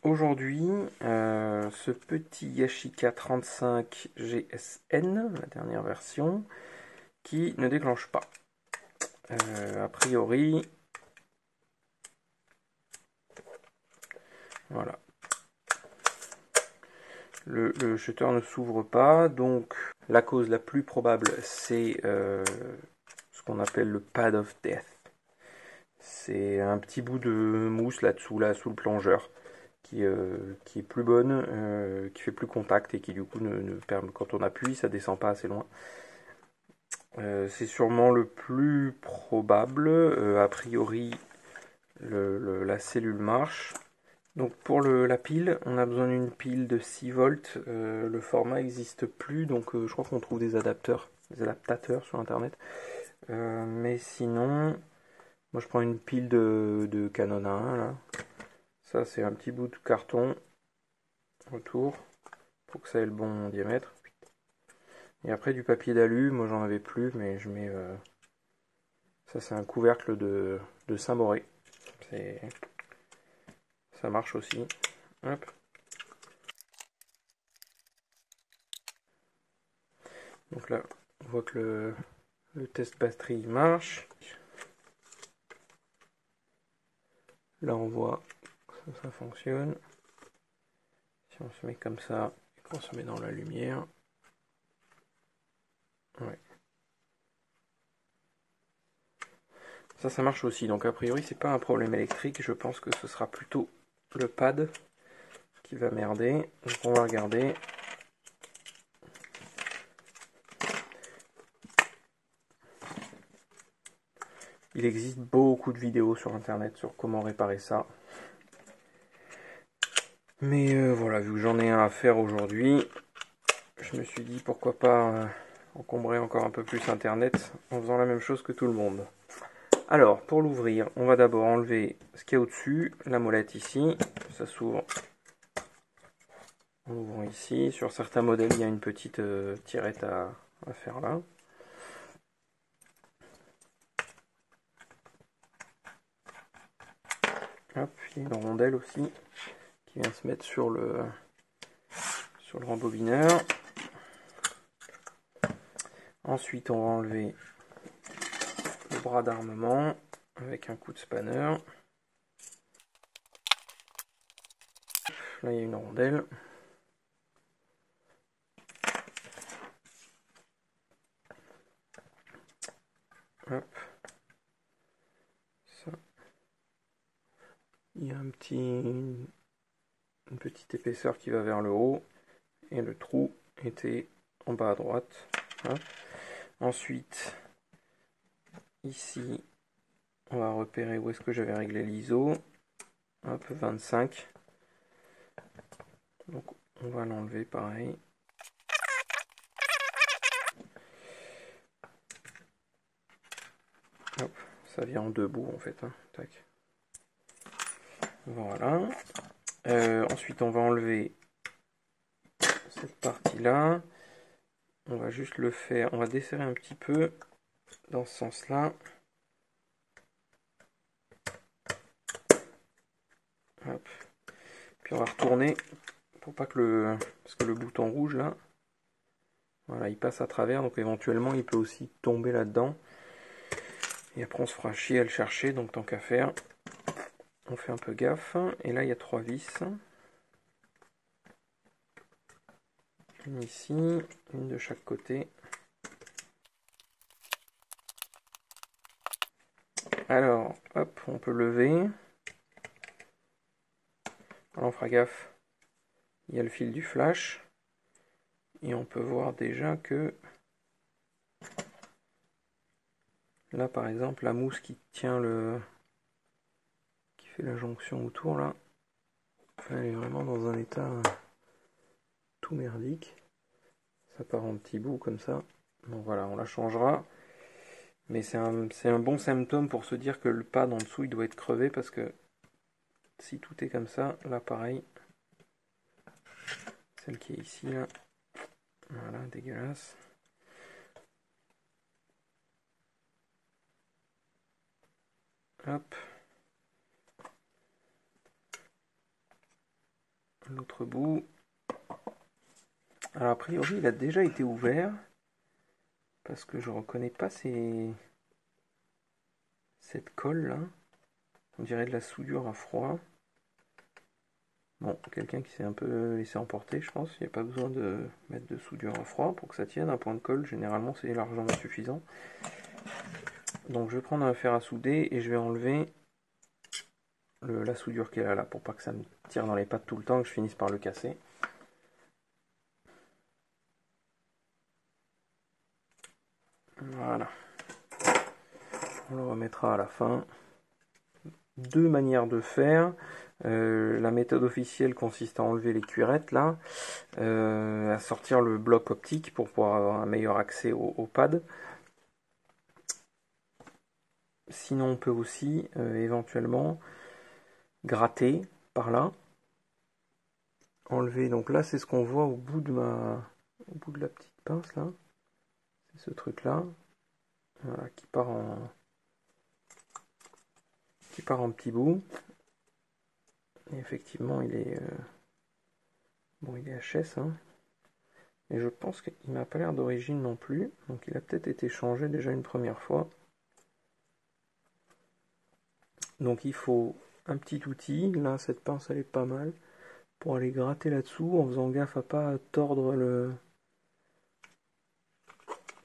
aujourd'hui ce petit Yashica 35 GSN, la dernière version, qui ne déclenche pas. A priori, voilà. Le shutter ne s'ouvre pas, donc la cause la plus probable c'est ce qu'on appelle le pad of death. C'est un petit bout de mousse là-dessous, là sous le plongeur, qui est plus bonne, qui fait plus contact et qui du coup ne permet, quand on appuie, ça descend pas assez loin. C'est sûrement le plus probable. A priori, la cellule marche. Donc pour la pile, on a besoin d'une pile de 6 volts. Le format n'existe plus, donc je crois qu'on trouve des adaptateurs sur internet. Mais sinon, moi je prends une pile de Canon 1 là. Ça c'est un petit bout de carton autour pour que ça ait le bon diamètre. Et après du papier d'alu, moi j'en avais plus, mais je mets ça c'est un couvercle de Saint-Moré. Ça marche aussi. Hop. Donc là, on voit que le test batterie marche. Là, on voit que ça fonctionne. Si on se met comme ça et qu'on se met dans la lumière. Ouais. Ça marche aussi. Donc a priori, c'est pas un problème électrique. Je pense que ce sera plutôt le pad qui va merder. Donc on va regarder. Il existe beaucoup de vidéos sur internet sur comment réparer ça. Mais voilà, vu que j'en ai un à faire aujourd'hui, je me suis dit pourquoi pas encombrer encore un peu plus internet en faisant la même chose que tout le monde. Alors, pour l'ouvrir, on va d'abord enlever ce qu'il y a au-dessus, la molette ici, ça s'ouvre en ouvrant ici. Sur certains modèles, il y a une petite tirette à faire là. Hop, il y a une rondelle aussi qui vient se mettre sur le rembobineur. Ensuite, on va enlever le bras d'armement avec un coup de spanner. Là, il y a une rondelle. Hop. Ça. Il y a une petite épaisseur qui va vers le haut. Et le trou était en bas à droite. Hop. Ensuite, ici, on va repérer où est-ce que j'avais réglé l'ISO. Hop, 25. Donc, on va l'enlever pareil. Hop, ça vient en deux bouts en fait. Hein. Tac. Voilà. Ensuite, on va enlever cette partie-là. On va juste le faire. On va desserrer un petit peu dans ce sens-là. Hop. Puis on va retourner pour pas que parce que le bouton rouge là, voilà, il passe à travers, donc éventuellement il peut aussi tomber là-dedans. Et après on se fera chier à le chercher, donc tant qu'à faire, on fait un peu gaffe. Et là il y a 3 vis. Une ici, une de chaque côté. Alors, hop, on peut lever. Alors on fera gaffe. Il y a le fil du flash. Et on peut voir déjà que là par exemple la mousse qui tient qui fait la jonction autour là, elle est vraiment dans un état tout merdique. Ça part en petits bouts comme ça. Donc voilà, on la changera. Mais c'est un bon symptôme pour se dire que le pad en dessous il doit être crevé, parce que si tout est comme ça, là pareil, celle qui est ici là, voilà, dégueulasse. Hop. l'autre bout. Alors a priori il a déjà été ouvert parce que je reconnais pas cette colle là. On dirait de la soudure à froid. Bon, quelqu'un qui s'est un peu laissé emporter, je pense. Il n'y a pas besoin de mettre de soudure à froid pour que ça tienne. Un point de colle, généralement, c'est largement suffisant. Donc je vais prendre un fer à souder et je vais enlever la soudure qui est là, pour pas que ça me tire dans les pattes tout le temps, que je finisse par le casser. Voilà. On le remettra à la fin. Deux manières de faire. La méthode officielle consiste à enlever les cuirettes là, à sortir le bloc optique pour pouvoir avoir un meilleur accès au pad. Sinon on peut aussi éventuellement gratter par là, enlever. Donc là c'est ce qu'on voit au bout de la petite pince là, c'est ce truc là, voilà, qui part en petits bouts. Et effectivement il est bon, il est HS hein. Et je pense qu'il m'a pas l'air d'origine non plus, donc il a peut-être été changé déjà une première fois. Donc il faut un petit outil, là cette pince elle est pas mal, pour aller gratter là-dessous en faisant gaffe à pas tordre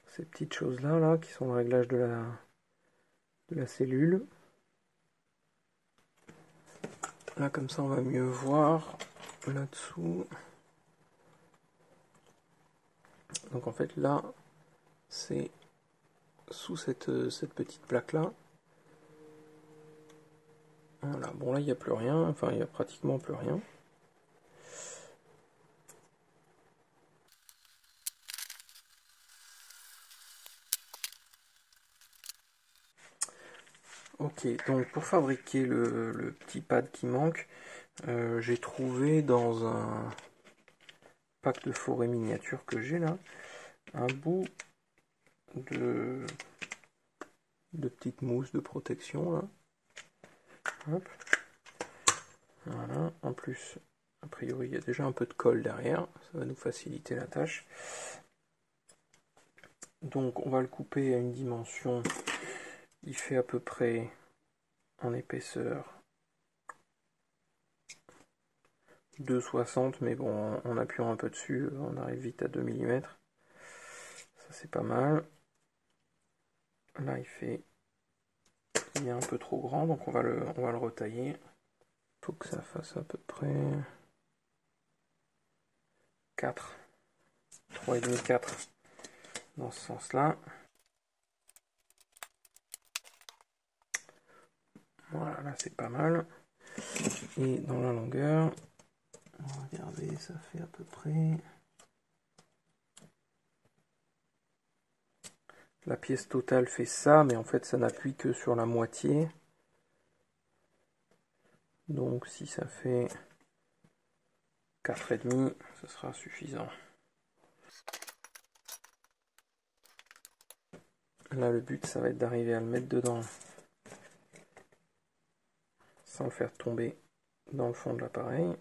ces petites choses là, qui sont le réglage de la cellule. Là comme ça on va mieux voir là-dessous. Donc en fait là c'est sous cette petite plaque là. Voilà, bon là il n'y a plus rien, enfin il n'y a pratiquement plus rien. Ok, donc pour fabriquer le petit pad qui manque, j'ai trouvé dans un pack de forêt miniature que j'ai là, un bout de petite mousse de protection là. Hop. Voilà, en plus, a priori il y a déjà un peu de colle derrière, ça va nous faciliter la tâche. Donc on va le couper à une dimension, il fait à peu près en épaisseur 2,60, mais bon, en appuyant un peu dessus, on arrive vite à 2 mm. Ça c'est pas mal. Là il est un peu trop grand, donc on va le retailler. Faut que ça fasse à peu près 4, 3,5, 4 dans ce sens-là. Voilà, là c'est pas mal. Et dans la longueur, regardez, ça fait à peu près... La pièce totale fait ça, mais en fait ça n'appuie que sur la moitié. Donc si ça fait 4,5, ce sera suffisant. Là le but ça va être d'arriver à le mettre dedans sans le faire tomber dans le fond de l'appareil.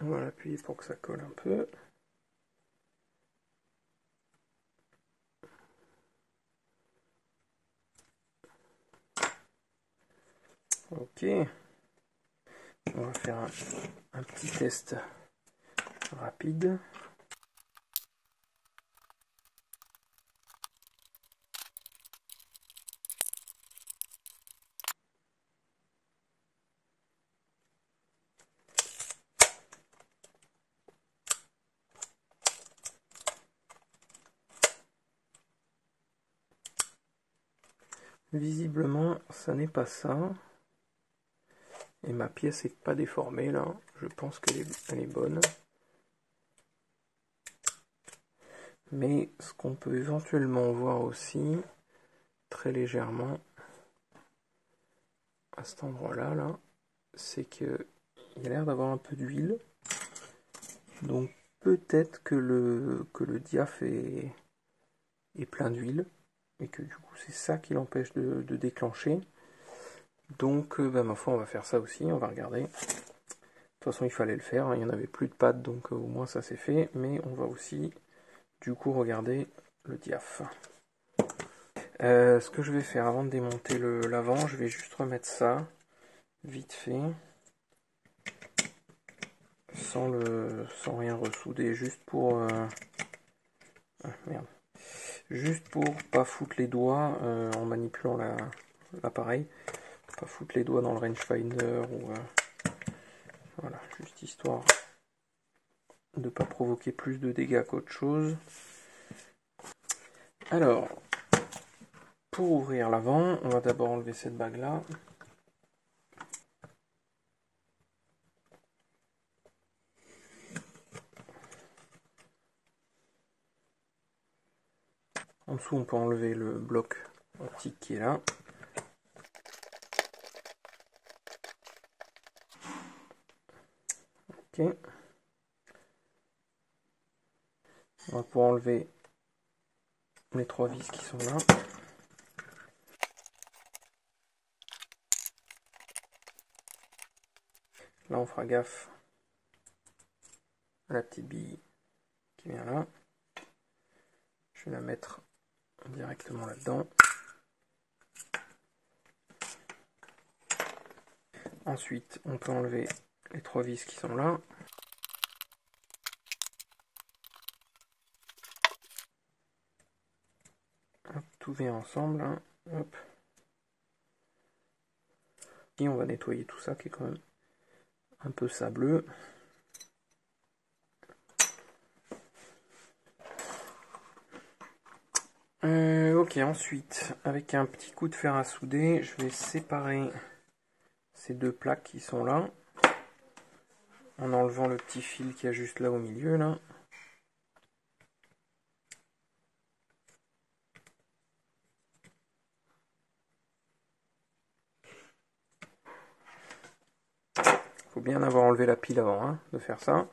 On va l'appuyer pour que ça colle un peu. Ok. On va faire un petit test rapide. Visiblement, ça n'est pas ça. Et ma pièce n'est pas déformée là. Je pense qu'elle est bonne. Mais ce qu'on peut éventuellement voir aussi, très légèrement, à cet endroit-là, là, c'est que il y a l'air d'avoir un peu d'huile. Donc peut-être que le diaph est plein d'huile et que du coup c'est ça qui l'empêche de déclencher. Donc bah, ma foi on va faire ça aussi, on va regarder. De toute façon il fallait le faire, hein. Il n'y en avait plus de pâte donc au moins ça c'est fait. Mais on va aussi du coup regarder le diaph. Ce que je vais faire avant de démonter l'avant, je vais juste remettre ça vite fait. Sans rien ressouder, juste pour merde. Juste pour pas foutre les doigts en manipulant l'appareil, pas foutre les doigts dans le rangefinder ou voilà, juste histoire de pas provoquer plus de dégâts qu'autre chose. Alors, pour ouvrir l'avant, on va d'abord enlever cette bague là. En dessous, on peut enlever le bloc optique qui est là. Ok. On va pouvoir enlever les 3 vis qui sont là. Là, on fera gaffe à la petite bille qui vient là. Je vais la mettre directement là-dedans. Ensuite, on peut enlever les 3 vis qui sont là. Hop, tout vient ensemble. Hein. Hop. Et on va nettoyer tout ça qui est quand même un peu sableux. Ok, ensuite, avec un petit coup de fer à souder, je vais séparer ces 2 plaques qui sont là, en enlevant le petit fil qui a juste là au milieu, là. Faut bien avoir enlevé la pile avant hein, de faire ça.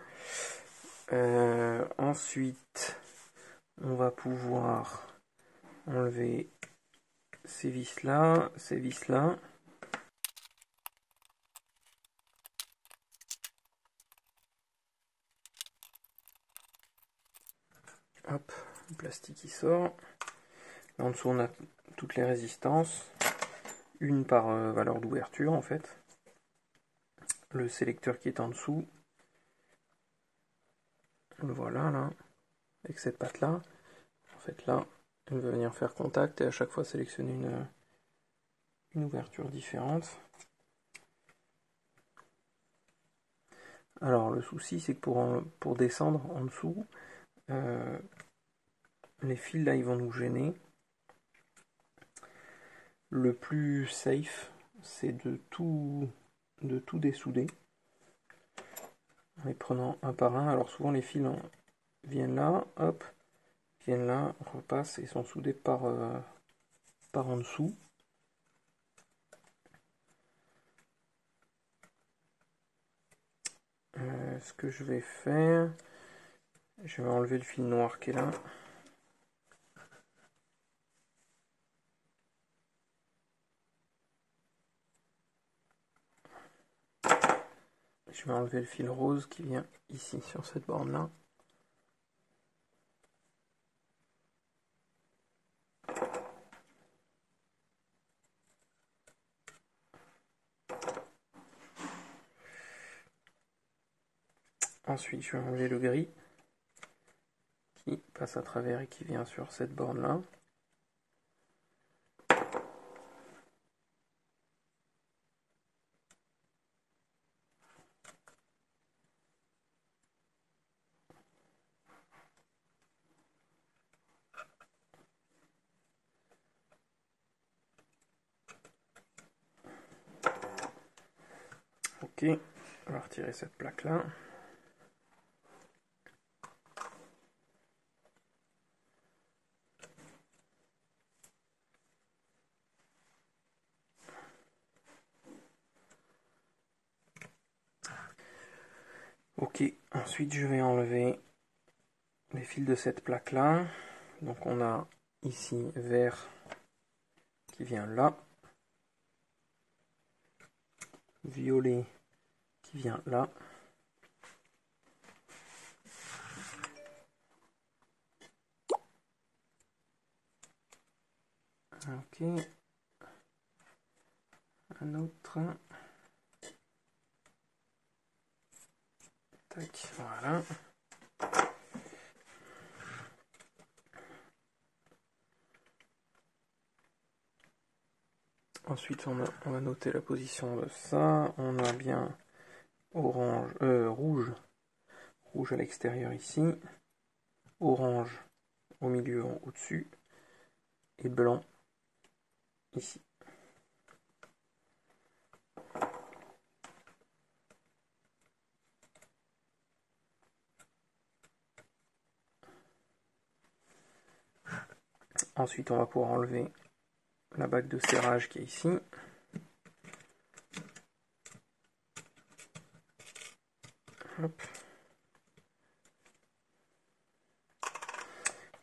Ensuite, on va pouvoir enlever ces vis là, ces vis là. Hop, le plastique qui sort. Là en dessous on a toutes les résistances, une par valeur d'ouverture en fait. Le sélecteur qui est en dessous, le voilà là, avec cette patte là. En fait là, elle va venir faire contact et à chaque fois sélectionner une ouverture différente. Alors le souci c'est que pour descendre en dessous, les fils là ils vont nous gêner. Le plus safe c'est de tout dessouder en les prenant un par un. Alors souvent les fils viennent là, hop, viennent là, repassent et sont soudés par en dessous. Ce que je vais faire, je vais enlever le fil noir qui est là. Je vais enlever le fil rose qui vient ici sur cette borne là. Ensuite je vais enlever le gris qui passe à travers et qui vient sur cette borne là. Ok, on va retirer cette plaque là. Ok, ensuite je vais enlever les fils de cette plaque là. Donc on a ici vert qui vient là, violet qui vient là, ok, un autre, tac, voilà. Ensuite, on va noter la position de ça. On a bien orange, rouge à l'extérieur ici, orange au milieu, au-dessus, et blanc ici. Ensuite, on va pouvoir enlever la bague de serrage qui est ici. Hop.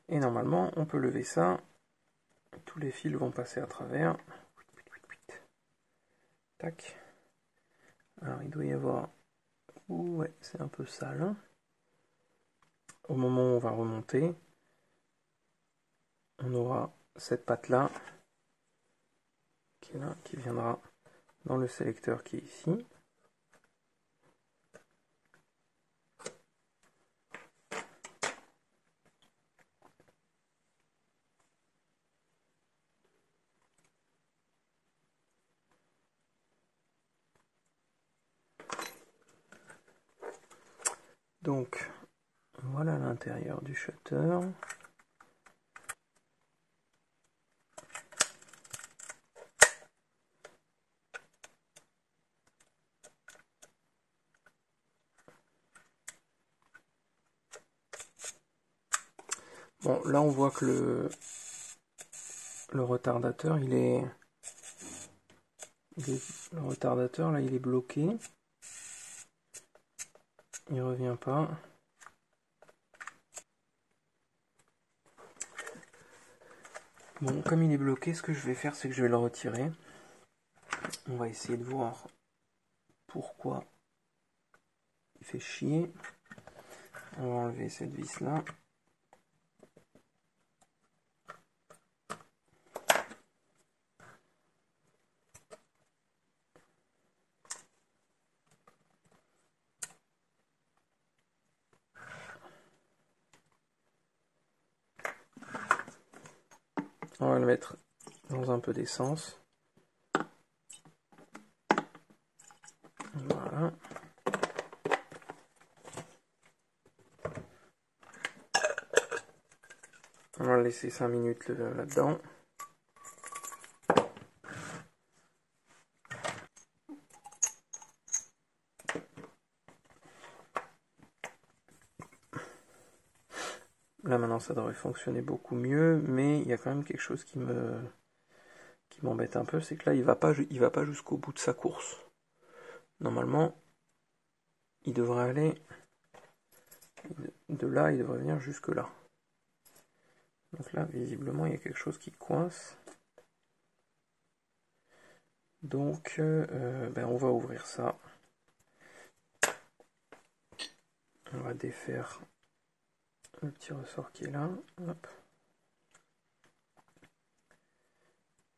Et normalement, on peut lever ça. Tous les fils vont passer à travers. Tac. Alors, il doit y avoir... Ouh, ouais, c'est un peu sale. Hein. Au moment où on va remonter, on aura cette patte-là qui est là, qui viendra dans le sélecteur qui est ici. Donc, voilà l'intérieur du shutter. Bon, là on voit que le retardateur, le retardateur là, il est bloqué. Il revient pas. Bon, comme il est bloqué, ce que je vais faire, c'est que je vais le retirer. On va essayer de voir pourquoi il fait chier. On va enlever cette vis là. On va le mettre dans un peu d'essence. Voilà. On va le laisser 5 minutes là-dedans. Là maintenant ça devrait fonctionner beaucoup mieux, mais il y a quand même quelque chose qui m'embête un peu, c'est que là il va pas jusqu'au bout de sa course. Normalement, il devrait aller de là, il devrait venir jusque là. Donc là, visiblement, il y a quelque chose qui coince. Donc, on va ouvrir ça. On va défaire le petit ressort qui est là. Hop.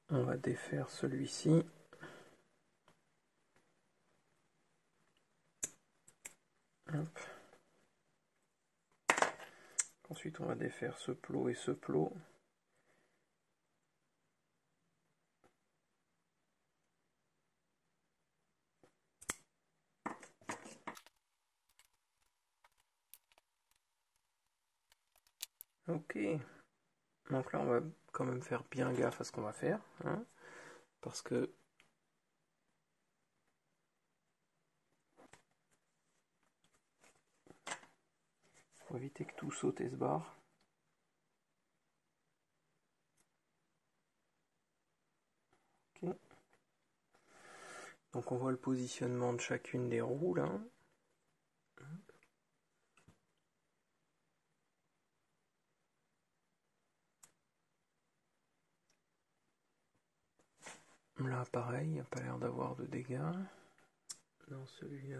On va défaire celui-ci. Hop. Ensuite, on va défaire ce plot et ce plot. Ok. Donc là, on va quand même faire bien gaffe à ce qu'on va faire. Hein, parce que faut éviter que tout saute et se barre. Ok. Donc on voit le positionnement de chacune des roues là. Là, pareil, il n'y a pas l'air d'avoir de dégâts. Dans celui-là.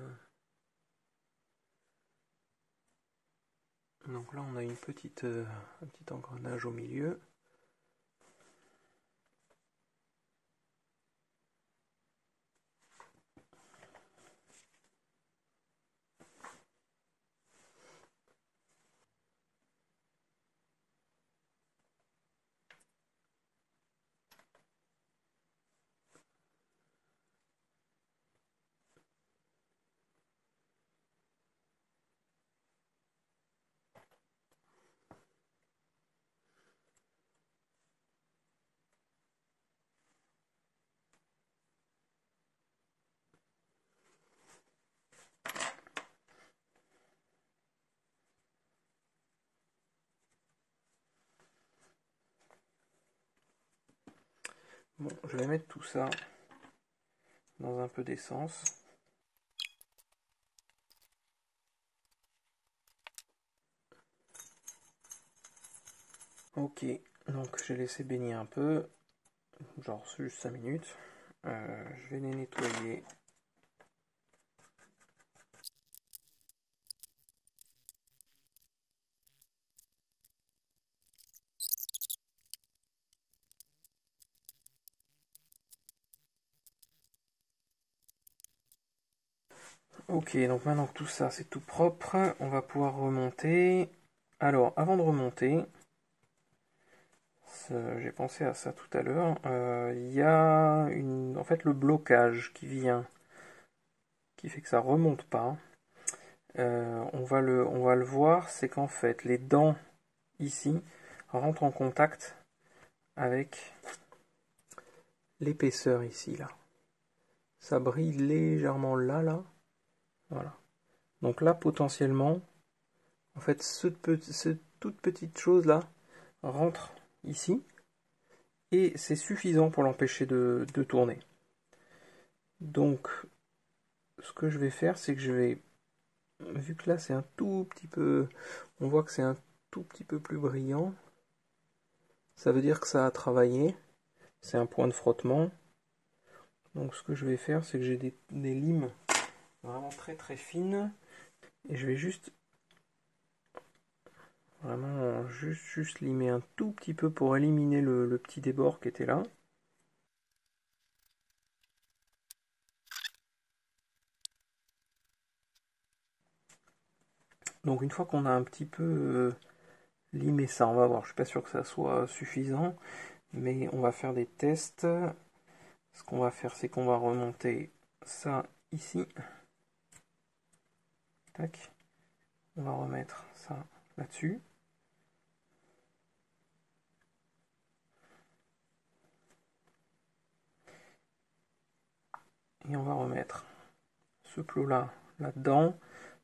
Donc là, on a un petit engrenage au milieu. Bon, je vais mettre tout ça dans un peu d'essence. Ok, donc j'ai laissé baigner un peu, genre juste 5 minutes. Je vais les nettoyer. Ok, donc maintenant que tout ça c'est tout propre, on va pouvoir remonter. Alors, avant de remonter, j'ai pensé à ça tout à l'heure, il y a en fait le blocage qui vient, qui fait que ça remonte pas. On va le voir, c'est qu'en fait les dents ici rentrent en contact avec l'épaisseur ici là. Ça brille légèrement là. Voilà. Donc là potentiellement, en fait cette toute petite chose là rentre ici et c'est suffisant pour l'empêcher de tourner. Donc ce que je vais faire, c'est que je vais, vu que là c'est un tout petit peu, on voit que c'est un tout petit peu plus brillant, ça veut dire que ça a travaillé, c'est un point de frottement. Donc ce que je vais faire, c'est que j'ai des limes vraiment très très fines et je vais juste vraiment juste limer un tout petit peu pour éliminer le petit débord qui était là. Donc une fois qu'on a un petit peu limé ça, on va voir, je suis pas sûr que ça soit suffisant, mais on va faire des tests. Ce qu'on va faire, c'est qu'on va remonter ça ici. Tac. On va remettre ça là-dessus. Et on va remettre ce plot là là-dedans,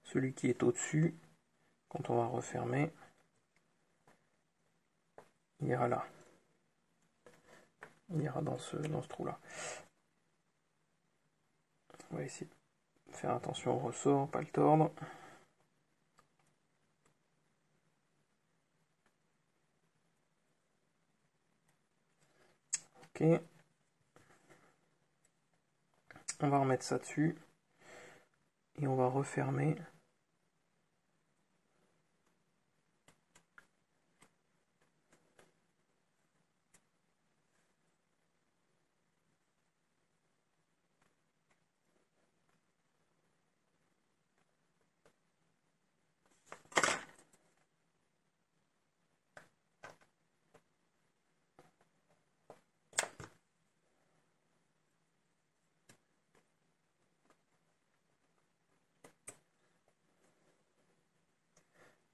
celui qui est au-dessus. Quand on va refermer, il ira là. Il ira dans ce trou là. On va essayer de faire attention au ressort, pas le tordre. Ok. On va remettre ça dessus. Et on va refermer.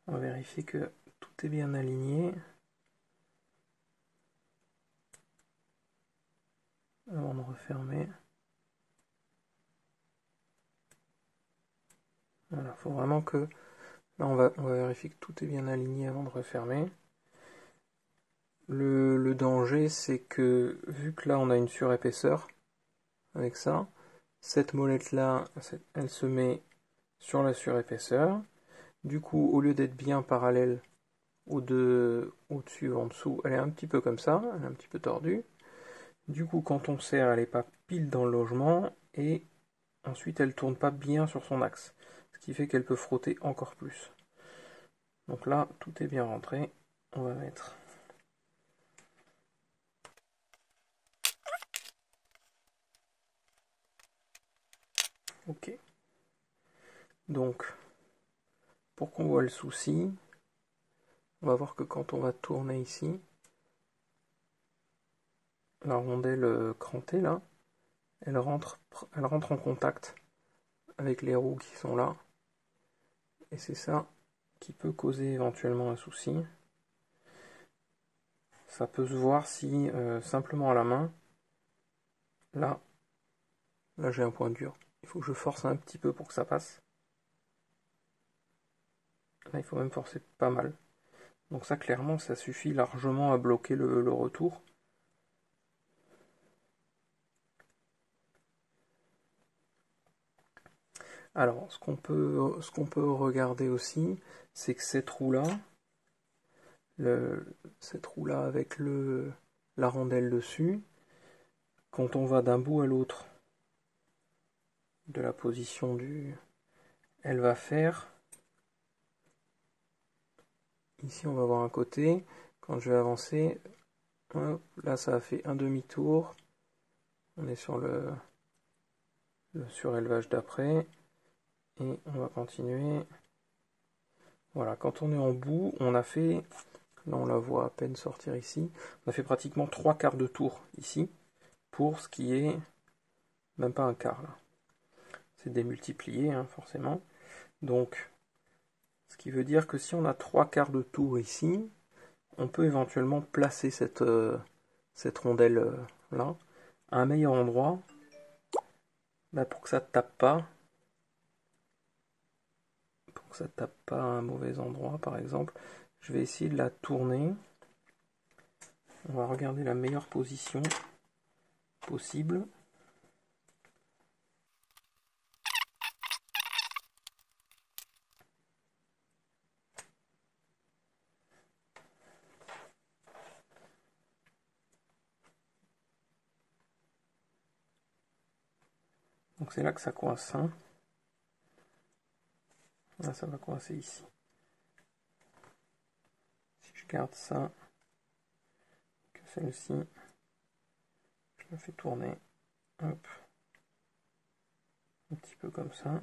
On va vérifier que tout est bien aligné. Avant de refermer. Voilà, faut vraiment que... Là, on va vérifier que tout est bien aligné avant de refermer. Le danger, c'est que, vu que là, on a une surépaisseur, avec ça, cette molette-là, elle se met sur la surépaisseur. Du coup, au lieu d'être bien parallèle aux deux, au-dessus ou en dessous, elle est un petit peu comme ça, elle est un petit peu tordue. Du coup, quand on serre, elle n'est pas pile dans le logement et ensuite elle tourne pas bien sur son axe, ce qui fait qu'elle peut frotter encore plus. Donc là, tout est bien rentré. On va mettre OK. Donc, pour qu'on voit le souci, on va voir que quand on va tourner ici, la rondelle crantée là, elle rentre en contact avec les roues qui sont là. Et c'est ça qui peut causer éventuellement un souci. Ça peut se voir si simplement à la main, là j'ai un point dur. Il faut que je force un petit peu pour que ça passe. Là il faut même forcer pas mal. Donc ça clairement ça suffit largement à bloquer le retour. Alors ce qu'on peut regarder aussi, c'est que cette roue là, avec la rondelle dessus, quand on va d'un bout à l'autre de la position elle va faire, ici on va voir un côté, quand je vais avancer, hop, là ça a fait un demi-tour, on est sur le surélevage d'après, et on va continuer. Voilà, quand on est en bout, on a fait, là on la voit à peine sortir ici, on a fait pratiquement 3/4 de tour ici, pour ce qui est même pas un quart là. C'est démultiplié hein, forcément. Donc, ce qui veut dire que si on a 3/4 de tour ici, on peut éventuellement placer cette rondelle là à un meilleur endroit pour que ça ne tape pas. Pour que ça tape pas à un mauvais endroit par exemple. Je vais essayer de la tourner. On va regarder la meilleure position possible. Donc c'est là que ça coince. Hein. Là ça va coincer ici. Si je garde ça, que celle-ci, je la fais tourner. Hop. Un petit peu comme ça.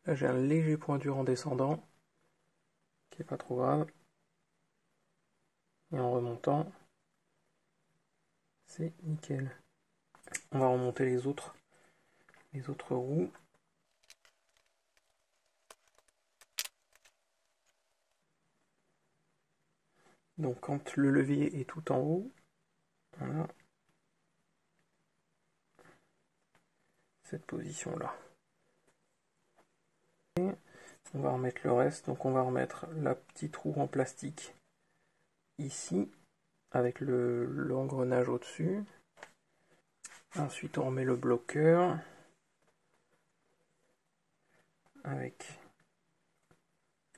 Là j'ai un léger point dur en descendant, qui est pas trop grave. Et en remontant, c'est nickel. On va remonter les autres roues. Donc quand le levier est tout en haut, on a cette position là. Et on va remettre le reste, donc on va remettre la petite roue en plastique ici, avec l'engrenage au-dessus. Ensuite on remet le bloqueur, avec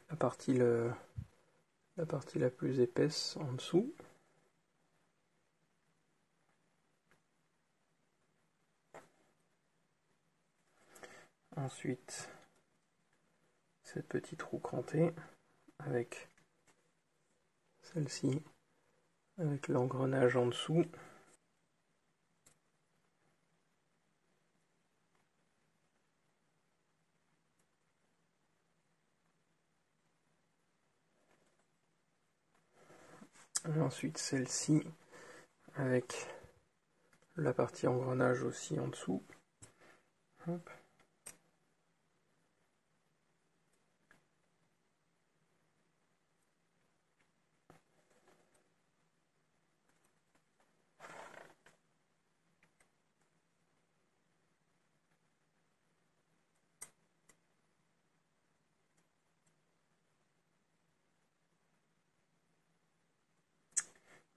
la partie la plus épaisse en dessous. Ensuite, cette petite roue crantée avec celle-ci, avec l'engrenage en dessous. Et ensuite celle-ci avec la partie engrenage aussi en dessous. Hop.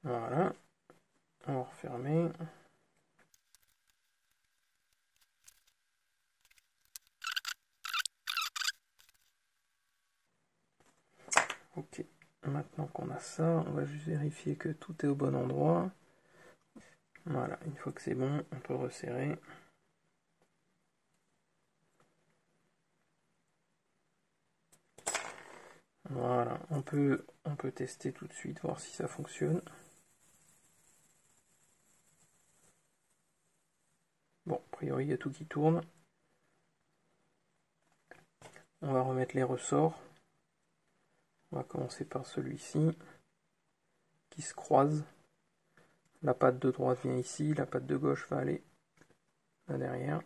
Voilà, on va refermer. Ok, maintenant qu'on a ça, on va juste vérifier que tout est au bon endroit. Voilà, une fois que c'est bon, on peut resserrer. Voilà, on peut tester tout de suite, voir si ça fonctionne. Bon, a priori, il y a tout qui tourne. On va remettre les ressorts. On va commencer par celui-ci, qui se croise. La patte de droite vient ici, la patte de gauche va aller là derrière.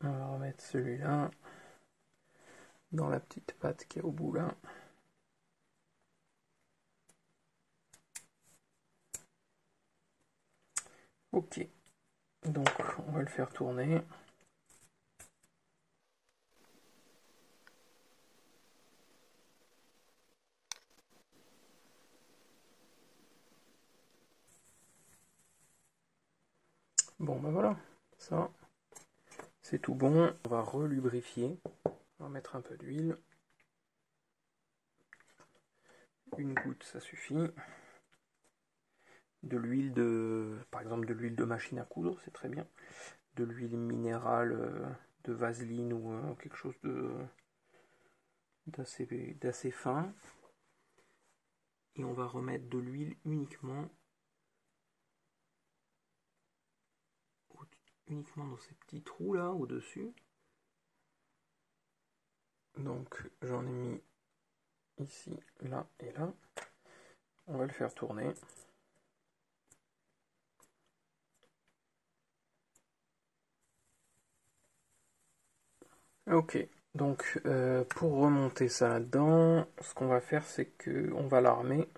On va remettre celui-là dans la petite patte qui est au bout là. Ok, donc on va le faire tourner. Bon ben voilà, ça c'est tout bon. On va relubrifier. On va mettre un peu d'huile. Une goutte ça suffit. De l'huile par exemple de l'huile de machine à coudre, c'est très bien. De l'huile minérale de vaseline ou quelque chose d'assez fin. Et on va remettre de l'huile uniquement dans ces petits trous là au-dessus. Donc j'en ai mis ici, là et là. On va le faire tourner. Ok, donc pour remonter ça là-dedans, ce qu'on va faire c'est que on va l'armer.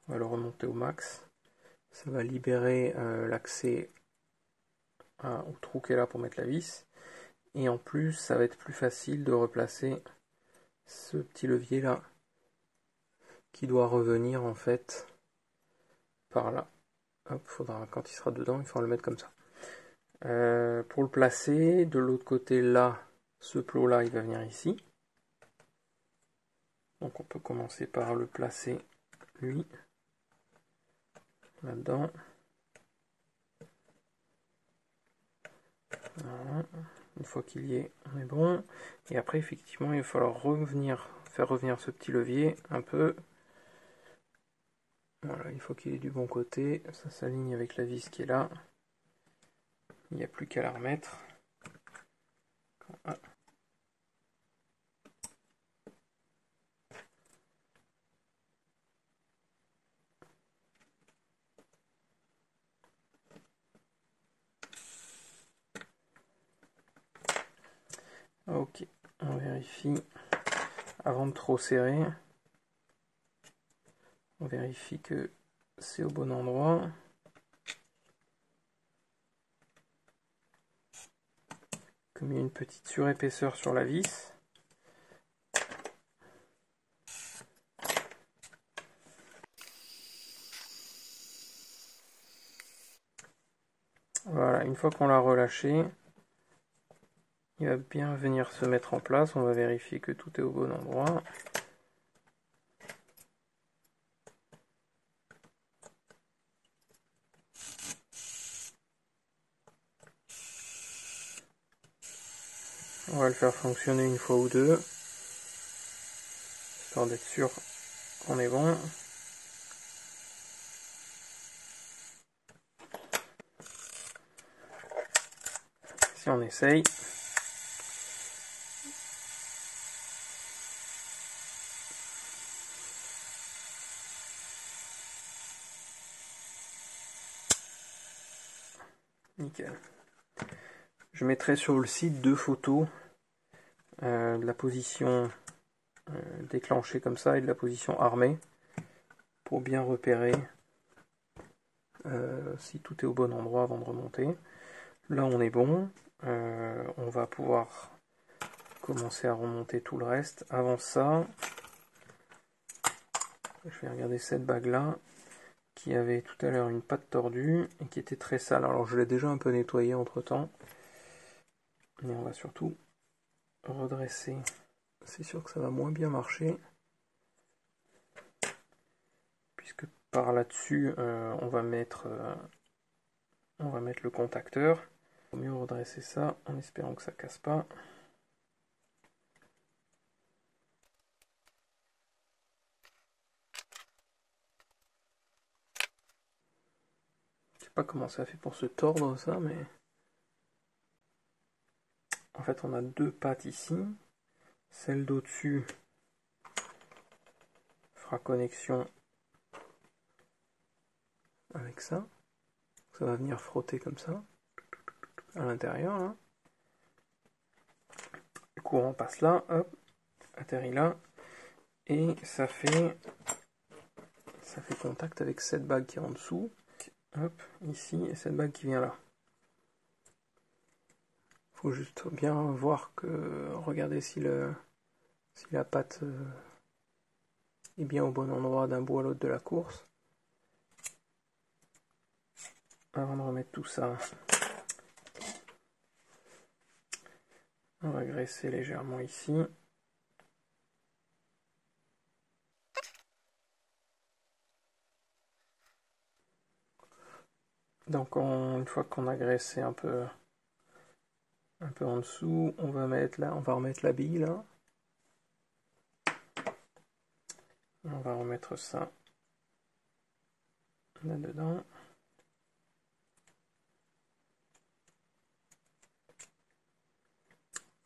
On va le remonter au max. Ça va libérer l'accès au trou qui est là pour mettre la vis. Et en plus, ça va être plus facile de replacer ce petit levier là qui doit revenir en fait par là. Hop, faudra, quand il sera dedans, il faudra le mettre comme ça. Pour le placer, de l'autre côté là, ce plot là, il va venir ici. Donc on peut commencer par le placer lui là-dedans. Voilà. Une fois qu'il y est, on est bon. Et après, effectivement, il va falloir faire revenir ce petit levier un peu. Voilà, une fois qu'il est du bon côté, ça s'aligne avec la vis qui est là. Il n'y a plus qu'à la remettre. Ah. Ok, on vérifie. Avant de trop serrer, on vérifie que c'est au bon endroit. Comme il y a une petite surépaisseur sur la vis. Voilà, une fois qu'on l'a relâché, il va bien venir se mettre en place. On va vérifier que tout est au bon endroit. On va le faire fonctionner une fois ou deux, histoire d'être sûr qu'on est bon. Si on essaye. Nickel. Je mettrai sur le site 2 photos de la position déclenchée comme ça et de la position armée pour bien repérer si tout est au bon endroit avant de remonter. Là on est bon, on va pouvoir commencer à remonter tout le reste. Avant ça, je vais regarder cette bague là qui avait tout à l'heure une patte tordue et qui était très sale. Alors je l'ai déjà un peu nettoyé entre temps, mais on va surtout redresser. C'est sûr que ça va moins bien marcher puisque par là-dessus on va mettre le contacteur. Il vaut mieux redresser ça en espérant que ça casse pas. Je sais pas comment ça fait pour se tordre ça, mais en fait on a 2 pattes ici. Celle d'au-dessus fera connexion avec ça. Ça va venir frotter comme ça à l'intérieur là. Le courant passe là, hop, atterrit là, et ça fait contact avec cette bague qui est en dessous, hop, ici, et cette bague qui vient là. Faut juste bien voir que, regardez si la patte est bien au bon endroit d'un bout à l'autre de la course. Avant de remettre tout ça, on va graisser légèrement ici. Donc une fois qu'on a graissé un peu en dessous, on va remettre la bille là. On va remettre ça là-dedans.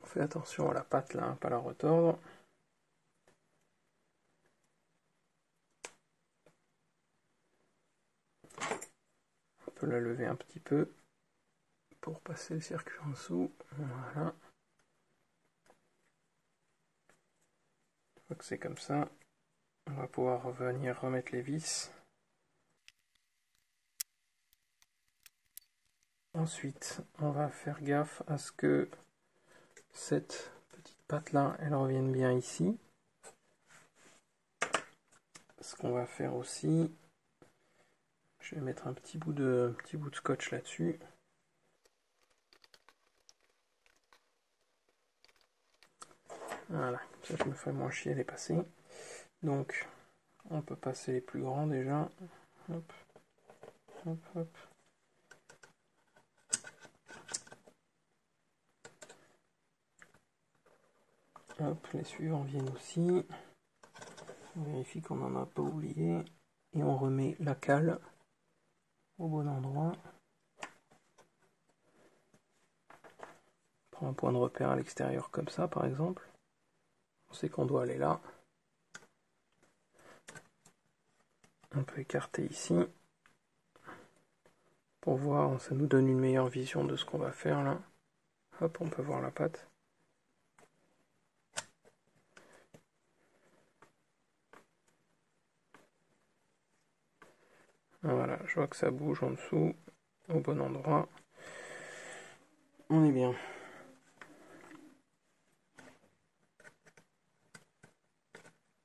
On fait attention à la patte là, pas la retordre. On peut la lever un petit peu pour passer le circuit en dessous. Voilà. Une fois que c'est comme ça, on va pouvoir venir remettre les vis. Ensuite, on va faire gaffe à ce que cette petite patte là, elle revienne bien ici. Ce qu'on va faire aussi, je vais mettre un petit bout de scotch là-dessus. Voilà, ça je me ferai moins chier à les passer. Donc, on peut passer les plus grands déjà. Hop, hop, hop. Hop, les suivants viennent aussi. On vérifie qu'on n'en a pas oublié. Et on remet la cale au bon endroit. On prend un point de repère à l'extérieur comme ça par exemple. On sait qu'on doit aller là. On peut écarter ici. Pour voir, ça nous donne une meilleure vision de ce qu'on va faire là. Hop, on peut voir la patte. Voilà, je vois que ça bouge en dessous, au bon endroit. On est bien.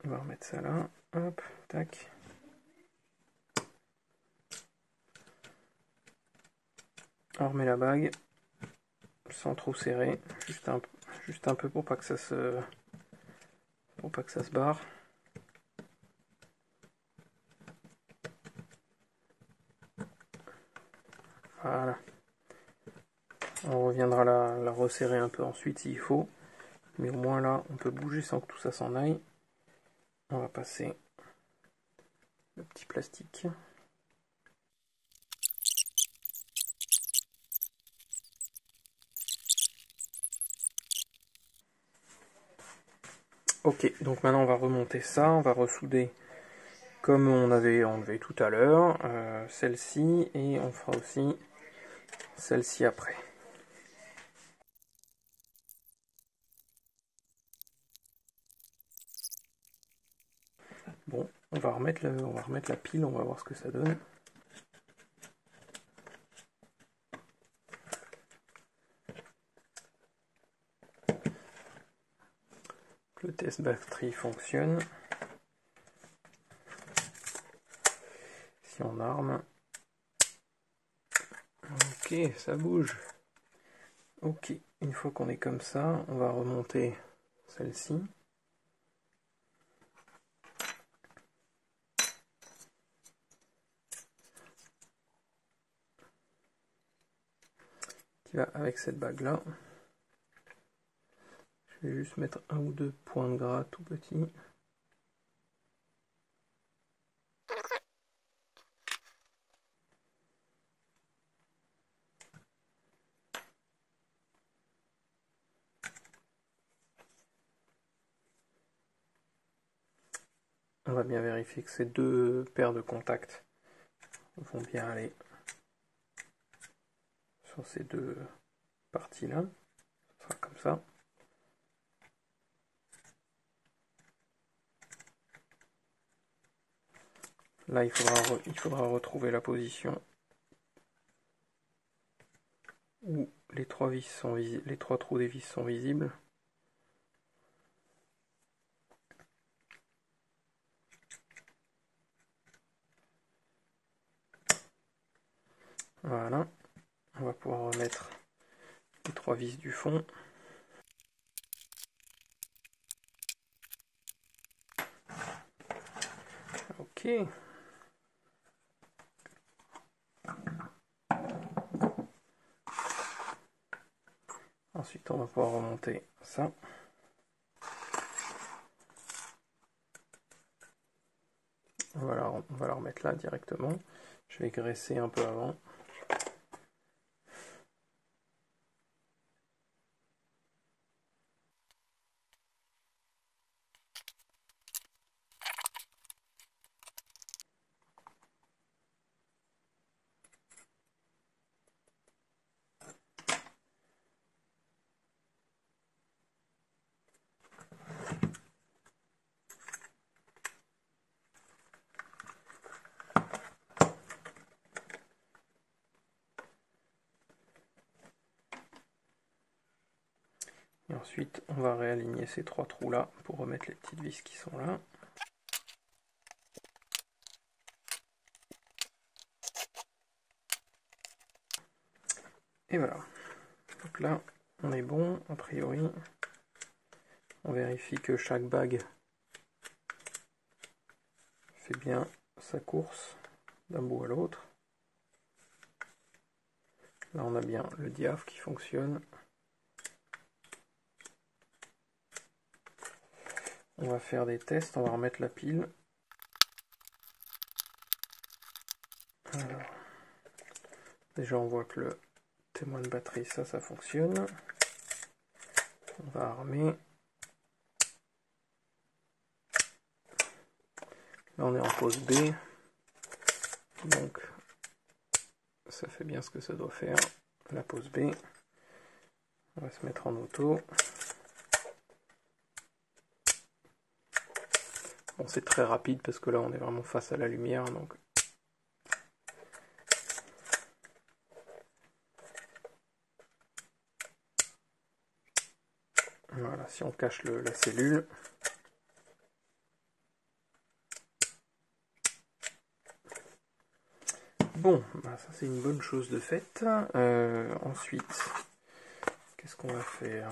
On va remettre ça là. Hop, tac. On remet la bague sans trop serrer, juste un peu pour pas que ça se barre. Voilà. On reviendra la resserrer un peu ensuite s'il faut. Mais au moins là, on peut bouger sans que tout ça s'en aille. On va passer le petit plastique. Ok, donc maintenant on va remonter ça, on va ressouder comme on avait enlevé tout à l'heure, celle-ci, et on fera aussi celle-ci après. Bon, on va remettre la pile, on va voir ce que ça donne. Le test batterie fonctionne. Si on arme. Ok, ça bouge. Ok, une fois qu'on est comme ça, on va remonter celle-ci. Qui va avec cette bague là. Je vais juste mettre un ou deux points de gras tout petits. On va bien vérifier que ces deux paires de contacts vont bien aller sur ces deux parties là. Ce sera comme ça. Là, il faudra retrouver la position où les trois vis sont les trois trous des vis sont visibles. Voilà. On va pouvoir remettre les trois vis du fond. Ok. Ensuite, on va pouvoir remonter ça. On va la remettre là directement. Je vais graisser un peu avant. Et ensuite, on va réaligner ces trois trous là pour remettre les petites vis qui sont là. Et voilà. Donc là, on est bon, a priori. On vérifie que chaque bague fait bien sa course d'un bout à l'autre. Là, on a bien le diaph qui fonctionne. On va faire des tests, on va remettre la pile. Alors, déjà, on voit que le témoin de batterie, ça fonctionne. On va armer. Là, on est en pause B. Donc, ça fait bien ce que ça doit faire. La pause B. On va se mettre en auto. Bon, c'est très rapide parce que là, on est vraiment face à la lumière. Donc, voilà, si on cache la cellule. Bon, bah ça c'est une bonne chose de faite. Ensuite, qu'est-ce qu'on va faire?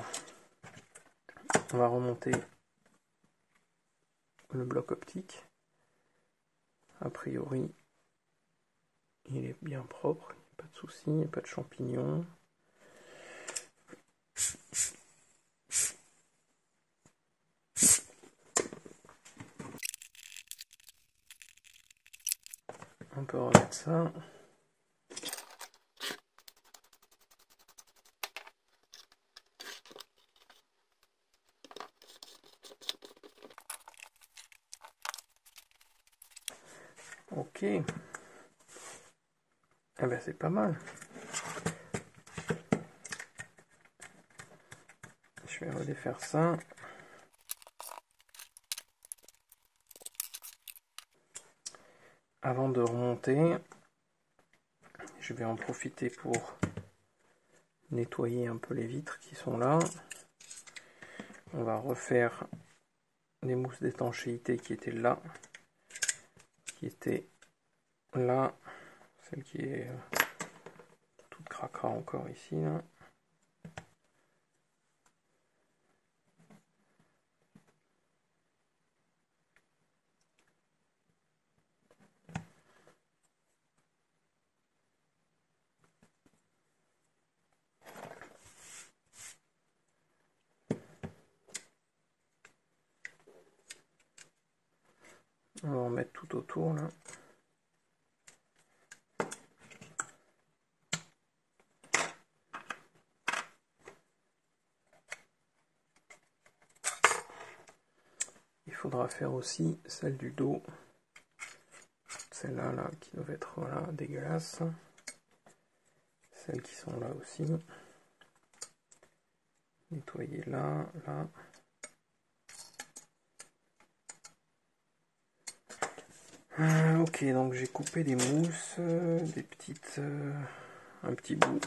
On va remonter le bloc optique. A priori, il est bien propre, pas de soucis, il n'y a pas de champignons. On peut remettre ça. Ok. Eh ben c'est pas mal. Je vais redéfaire ça. Avant de remonter, je vais en profiter pour nettoyer un peu les vitres qui sont là. On va refaire les mousses d'étanchéité qui étaient là, celle qui est toute cracra encore ici là. On va en mettre tout autour là. Il faudra faire aussi celle du dos. Celle-là là, qui doivent être voilà, dégueulasses. Celles qui sont là aussi. Nettoyer là, là. Ok, donc j'ai coupé des mousses, des petites, un petit bout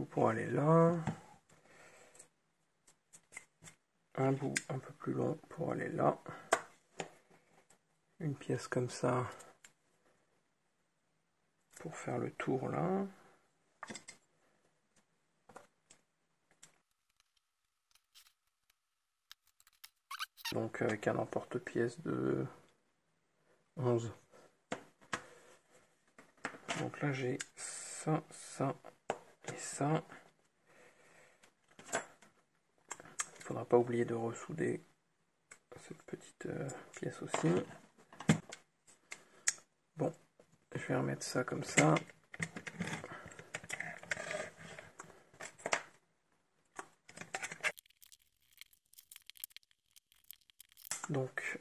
pour aller là, un bout un peu plus long pour aller là, une pièce comme ça pour faire le tour là. Donc avec un emporte-pièce de 11. Donc là j'ai ça, ça et ça. Il faudra pas oublier de ressouder cette petite pièce aussi. Bon, je vais remettre ça comme ça. Donc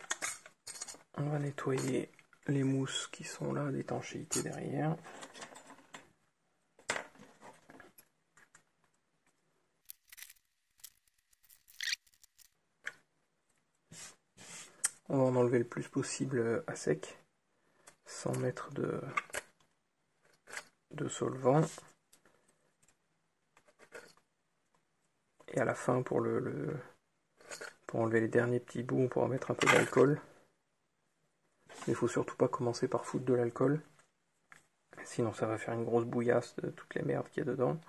on va nettoyer les mousses qui sont là, d'étanchéité derrière. On va en enlever le plus possible à sec, sans mettre de solvant. Et à la fin, pour enlever les derniers petits bouts, on pourra mettre un peu d'alcool. Mais il faut surtout pas commencer par foutre de l'alcool, sinon ça va faire une grosse bouillasse de toutes les merdes qu'il y a dedans.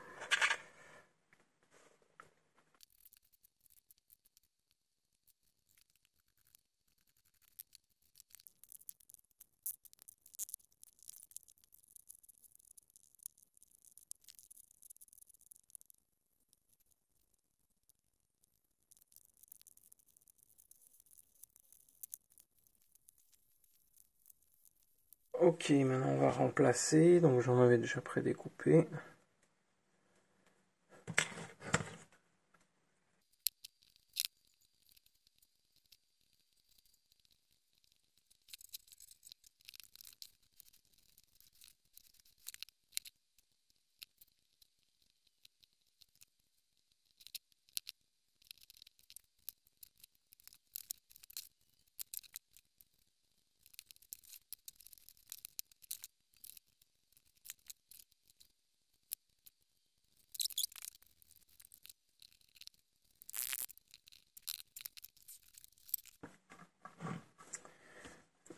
Ok, maintenant on va remplacer, donc j'en avais déjà prédécoupé.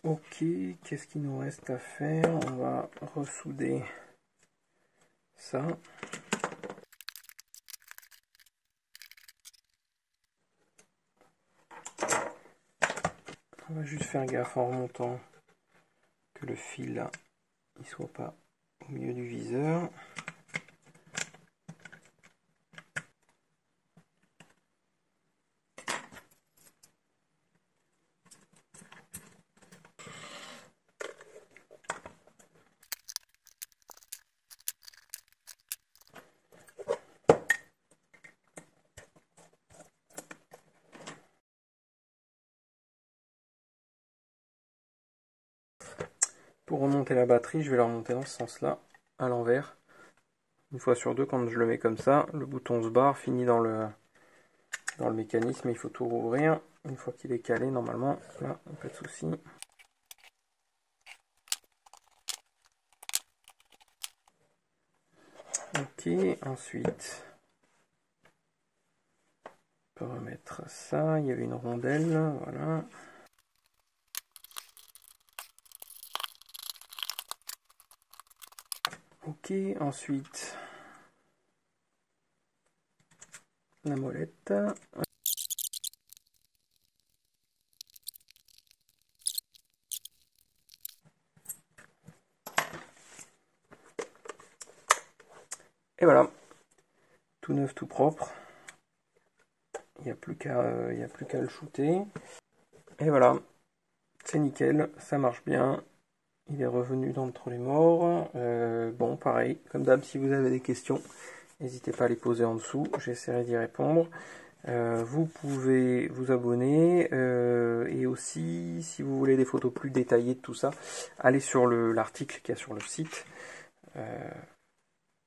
Ok, qu'est-ce qu'il nous reste à faire? On va ressouder ça. On va juste faire gaffe en remontant que le fil là, il soit pas au milieu du viseur. Pour remonter la batterie, je vais la remonter dans ce sens-là, à l'envers. Une fois sur deux, quand je le mets comme ça, le bouton se barre, finit dans le mécanisme, il faut tout rouvrir. Une fois qu'il est calé, normalement, là, pas de souci. Ok, ensuite, on peut remettre ça, il y avait une rondelle, voilà. Ok, ensuite, la molette. Et voilà, tout neuf, tout propre. Il n'y a plus qu'à le shooter. Et voilà, c'est nickel, ça marche bien. Il est revenu d'entre les morts. Bon, pareil, comme d'hab, si vous avez des questions, n'hésitez pas à les poser en dessous, j'essaierai d'y répondre. Vous pouvez vous abonner et aussi, si vous voulez des photos plus détaillées de tout ça, allez sur l'article qu'il y a sur le site.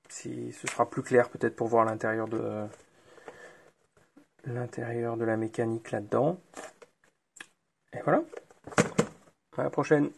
Ce sera plus clair peut-être pour voir l'intérieur de la mécanique là-dedans. Et voilà, à la prochaine.